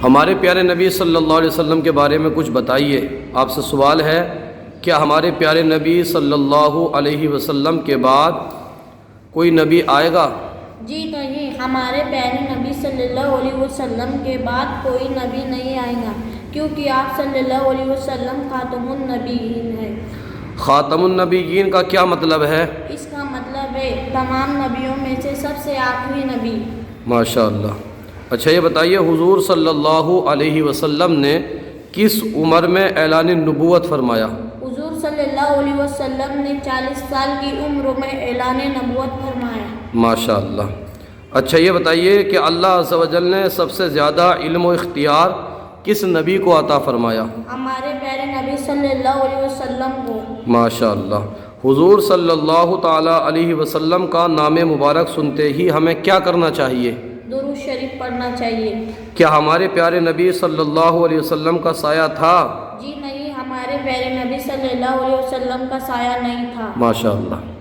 ہمارے پیارے نبی صلی اللہ علیہ وسلم کے بارے میں کچھ بتائیے۔ آپ سے سوال ہے، کیا ہمارے پیارے نبی صلی اللہ علیہ وسلم کے بعد کوئی نبی آئے گا؟ جی نہیں، ہمارے پیارے نبی صلی اللہ علیہ وسلم کے بعد کوئی نبی نہیں آئے گا، کیونکہ آپ صلی اللہ علیہ وسلم خاتم النبیین ہیں۔ خاتم النبیین کا کیا مطلب ہے؟ اس کا مطلب ہے تمام نبیوں میں سے سب سے آخری نبی۔ ماشاء اللہ۔ اچھا یہ بتائیے، حضور صلی اللہ علیہ وسلم نے کس عمر میں اعلان نبوت فرمایا؟ حضور صلی اللہ علیہ وسلم نے 40 سال کی عمر میں اعلان نبوت فرمایا۔ ماشاء اللہ۔ اچھا یہ بتائیے کہ اللہ عز و جل نے سب سے زیادہ علم و اختیار کس نبی کو عطا فرمایا؟ ہمارے پیارے نبی صلی اللہ علیہ وسلم کو۔ ماشاء اللہ۔ حضور صلی اللہ تعالیٰ علیہ وسلم کا نام مبارک سنتے ہی ہمیں کیا کرنا چاہیے؟ درود شریف پڑھنا چاہیے۔ کیا ہمارے پیارے نبی صلی اللہ علیہ وسلم کا سایہ تھا؟ جی نہیں، ہمارے پیارے نبی صلی اللہ علیہ وسلم کا سایہ نہیں تھا۔ ماشاء اللہ۔